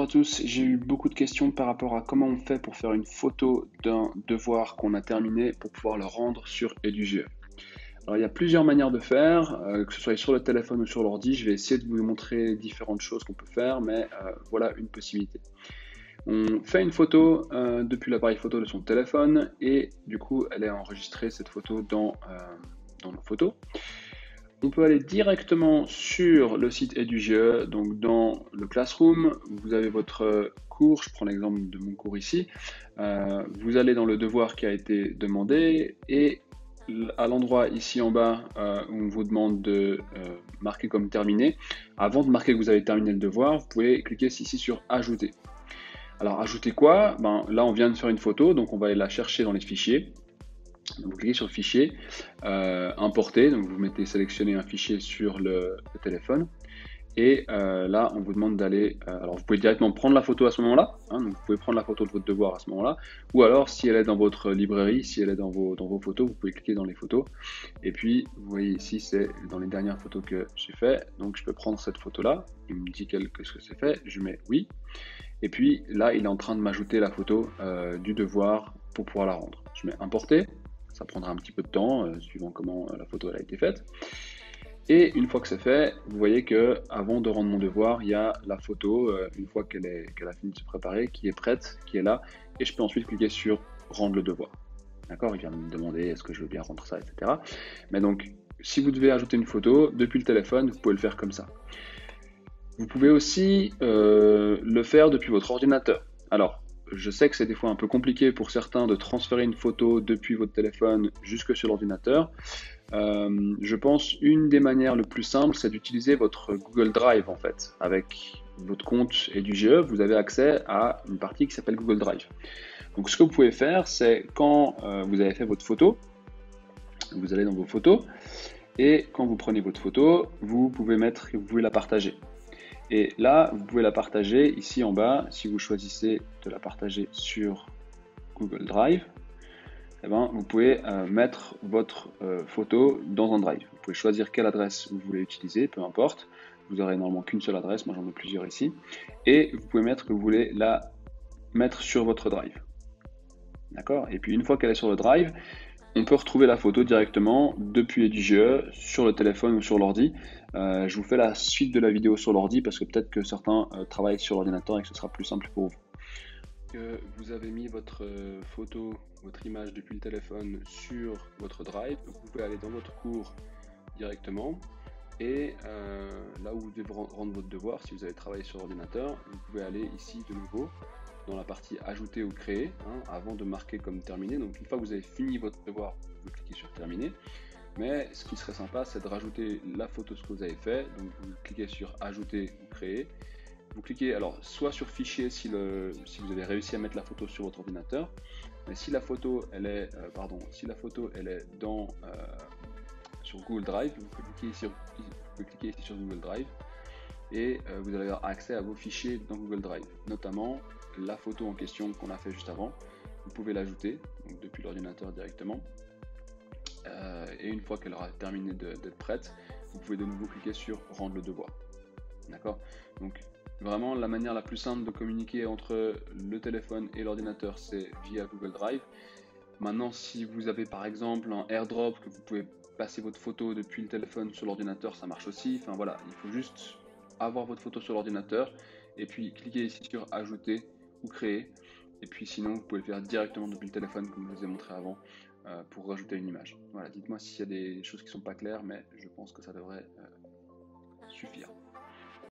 à tous, j'ai eu beaucoup de questions par rapport à comment on fait pour faire une photo d'un devoir qu'on a terminé pour pouvoir le rendre sur Edugie. Alors il y a plusieurs manières de faire, que ce soit sur le téléphone ou sur l'ordi. Je vais essayer de vous montrer différentes choses qu'on peut faire, mais voilà une possibilité. On fait une photo depuis l'appareil photo de son téléphone et du coup elle est enregistrée cette photo dans nos photos. On peut aller directement sur le site Edugie, donc dans le Classroom, vous avez votre cours, je prends l'exemple de mon cours ici, vous allez dans le devoir qui a été demandé et à l'endroit ici en bas où on vous demande de marquer comme terminé, avant de marquer que vous avez terminé le devoir, vous pouvez cliquer ici sur Ajouter. Alors ajouter quoi? Là on vient de faire une photo, donc on va aller la chercher dans les fichiers. Donc, vous cliquez sur le fichier, importer, donc vous mettez sélectionner un fichier sur le téléphone, et là on vous demande d'aller, alors vous pouvez directement prendre la photo à ce moment-là, hein, donc vous pouvez prendre la photo de votre devoir à ce moment-là, ou alors si elle est dans votre librairie, si elle est dans vos photos, vous pouvez cliquer dans les photos, et puis vous voyez ici c'est dans les dernières photos que j'ai fait, donc je peux prendre cette photo-là, il me dit qu'est-ce que c'est fait, je mets oui, et puis là il est en train de m'ajouter la photo du devoir pour pouvoir la rendre. Je mets importer. Ça prendra un petit peu de temps, suivant comment la photo a été faite. Et une fois que c'est fait, vous voyez que avant de rendre mon devoir, il y a la photo, une fois qu'elle a fini de se préparer, qui est prête, qui est là, et je peux ensuite cliquer sur rendre le devoir. D'accord? Il vient de me demander est-ce que je veux bien rendre ça, etc. Mais donc, si vous devez ajouter une photo depuis le téléphone, vous pouvez le faire comme ça. Vous pouvez aussi le faire depuis votre ordinateur. Alors, je sais que c'est des fois un peu compliqué pour certains de transférer une photo depuis votre téléphone jusque sur l'ordinateur. Je pense une des manières le plus simples, c'est d'utiliser votre Google Drive en fait. Avec votre compte Edugie, vous avez accès à une partie qui s'appelle Google Drive. Donc ce que vous pouvez faire, c'est quand vous avez fait votre photo, vous allez dans vos photos, et quand vous prenez votre photo, vous pouvez la partager. Et là, vous pouvez la partager ici en bas, si vous choisissez de la partager sur Google Drive, eh ben, vous pouvez mettre votre photo dans un drive. Vous pouvez choisir quelle adresse vous voulez utiliser, peu importe. Vous aurez normalement qu'une seule adresse, moi j'en ai plusieurs ici. Et vous pouvez mettre que vous voulez la mettre sur votre drive. D'accord? Et puis une fois qu'elle est sur le drive, on peut retrouver la photo directement depuis Edugie sur le téléphone ou sur l'ordi. Je vous fais la suite de la vidéo sur l'ordi parce que peut-être que certains travaillent sur l'ordinateur et que ce sera plus simple pour vous. Que vous avez mis votre photo, votre image depuis le téléphone sur votre drive, vous pouvez aller dans votre cours directement et là où vous devez rendre votre devoir, si vous avez travaillé sur l'ordinateur, vous pouvez aller ici de nouveau dans la partie ajouter ou créer, hein, avant de marquer comme terminé. Donc une fois que vous avez fini votre devoir, vous cliquez sur terminer. Mais ce qui serait sympa, c'est de rajouter la photo de ce que vous avez fait. Donc vous cliquez sur ajouter ou créer. Vous cliquez alors soit sur fichier si vous avez réussi à mettre la photo sur votre ordinateur, mais si la photo elle est sur Google Drive, vous pouvez cliquer ici sur Google Drive et vous allez avoir accès à vos fichiers dans Google Drive, notamment la photo en question qu'on a fait juste avant. Vous pouvez l'ajouter depuis l'ordinateur directement. Et une fois qu'elle aura terminé d'être prête, vous pouvez de nouveau cliquer sur rendre le devoir. D'accord? Donc vraiment la manière la plus simple de communiquer entre le téléphone et l'ordinateur, c'est via Google Drive. Maintenant, si vous avez par exemple un AirDrop, que vous pouvez passer votre photo depuis le téléphone sur l'ordinateur, ça marche aussi. Enfin voilà, il faut juste avoir votre photo sur l'ordinateur et puis cliquer ici sur ajouter ou créer. Et puis sinon, vous pouvez le faire directement depuis le téléphone comme je vous ai montré avant pour rajouter une image. Voilà, dites-moi s'il y a des choses qui ne sont pas claires, mais je pense que ça devrait suffire.